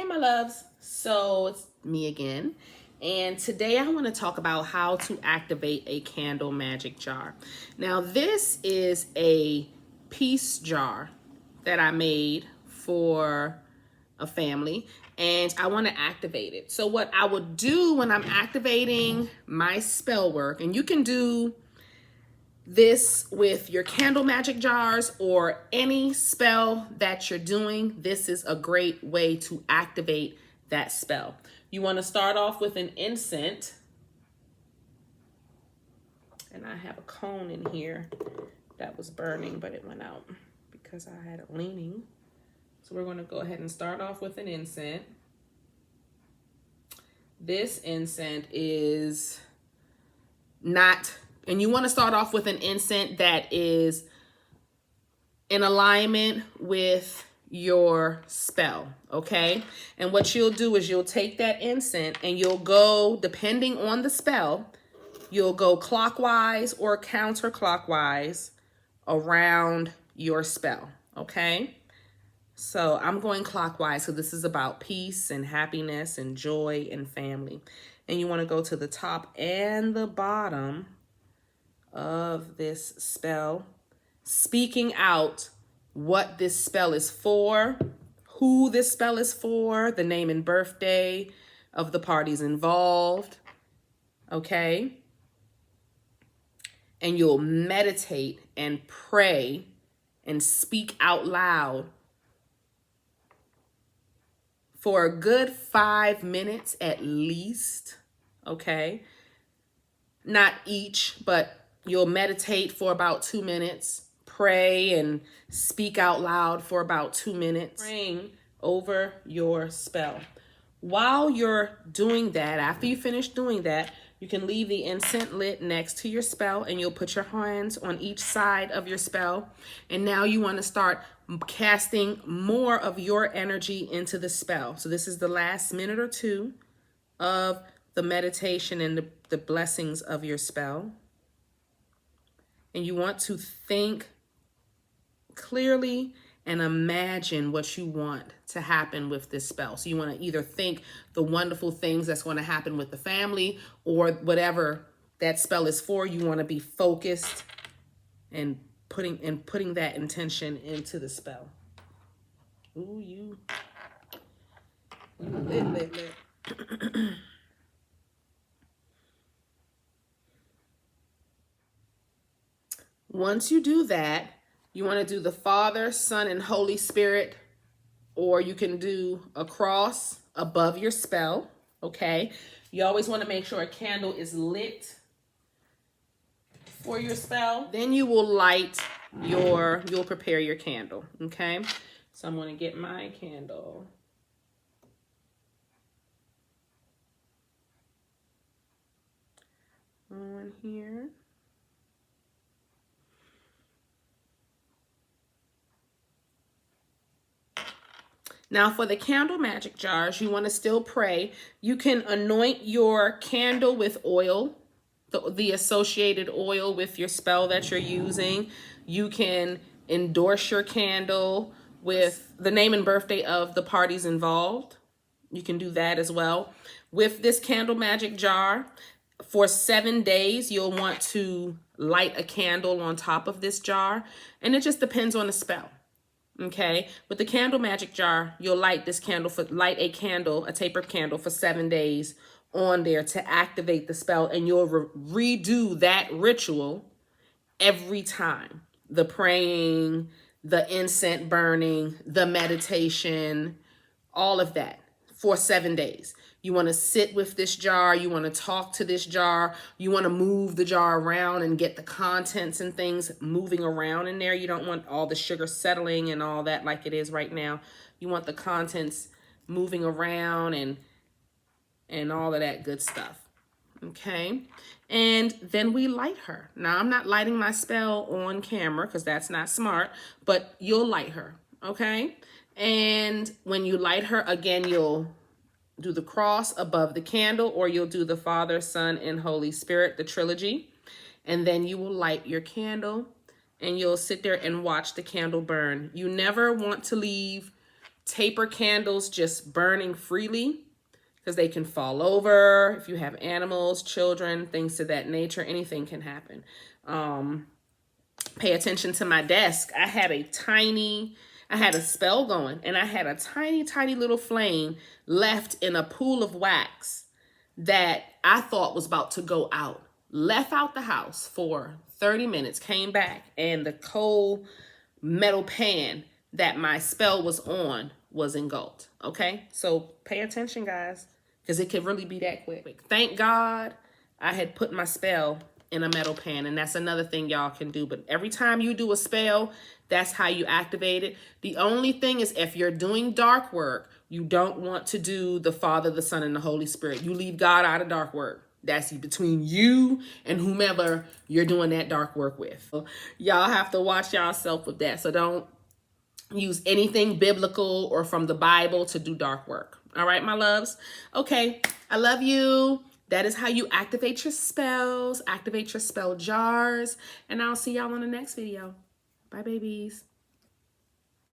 Hey, my loves. So it's me again. And today I want to talk about how to activate a candle magic jar. Now, this is a peace jar that I made for a family, and I want to activate it. So what I would do when I'm activating my spell work, and you can do this with your candle magic jars or any spell that you're doing, this is a great way to activate that spell. You want to start off with an incense. And I have a cone in here that was burning, but it went out because I had it leaning. So we're going to go ahead and start off with an incense. This incense is not... And you want to start off with an incense that is in alignment with your spell, okay? And what you'll do is you'll take that incense and you'll go, depending on the spell, you'll go clockwise or counterclockwise around your spell, okay? So I'm going clockwise, so this is about peace and happiness and joy and family. And you want to go to the top and the bottom of this spell, speaking out what this spell is for, who this spell is for, the name and birthday of the parties involved, okay? And you'll meditate and pray and speak out loud for a good 5 minutes at least, okay? Not each, but you'll meditate for about 2 minutes, pray and speak out loud for about 2 minutes, praying over your spell. While you're doing that, after you finish doing that, you can leave the incense lit next to your spell and you'll put your hands on each side of your spell. And now you want to start casting more of your energy into the spell. So this is the last minute or two of the meditation and the blessings of your spell. And you want to think clearly and imagine what you want to happen with this spell. So you want to either think the wonderful things that's going to happen with the family or whatever that spell is for. You want to be focused and putting that intention into the spell. Ooh, you lit. Once you do that, you want to do the Father, Son, and Holy Spirit, or you can do a cross above your spell, okay? You always want to make sure a candle is lit for your spell. Then you will you'll prepare your candle, okay? So I'm going to get my candle. On here. Now for the candle magic jars, you want to still pray. You can anoint your candle with oil, the associated oil with your spell that you're using. You can endorse your candle with the name and birthday of the parties involved. You can do that as well. With this candle magic jar, for 7 days, you'll want to light a candle on top of this jar. And it just depends on the spell. Okay, with the candle magic jar, you'll light a taper candle for 7 days on there to activate the spell, and you'll redo that ritual every time. The praying, the incense burning, the meditation, all of that for 7 days. You want to sit with this jar. You want to talk to this jar. You want to move the jar around and get the contents and things moving around in there. You don't want all the sugar settling and all that like it is right now. You want the contents moving around and all of that good stuff. Okay. And then we light her. Now, I'm not lighting my spell on camera because that's not smart, but you'll light her. Okay. And when you light her, again, you'll do the cross above the candle, or you'll do the Father, Son, and Holy Spirit, the trilogy. And then you will light your candle and you'll sit there and watch the candle burn. You never want to leave Taper candles just burning freely because they can fall over. If you have animals, children, things to that nature, anything can happen. Pay attention to my desk. I had a spell going, and I had a tiny, tiny little flame left in a pool of wax that I thought was about to go out. Left out the house for 30 minutes, came back, and the cold metal pan that my spell was on was engulfed. Okay, so pay attention, guys, because it could really be that quick. Thank God I had put my spell in a metal pan, and that's another thing y'all can do. But every time you do a spell, that's how you activate it. The only thing is, if you're doing dark work, you don't want to do the Father, the Son, and the Holy Spirit. You leave God out of dark work. That's between you and whomever you're doing that dark work with. So y'all have to watch yourself with that. So don't use anything biblical or from the Bible to do dark work. All right, my loves? Okay, I love you. That is how you activate your spells, activate your spell jars, and I'll see y'all on the next video. Bye, babies.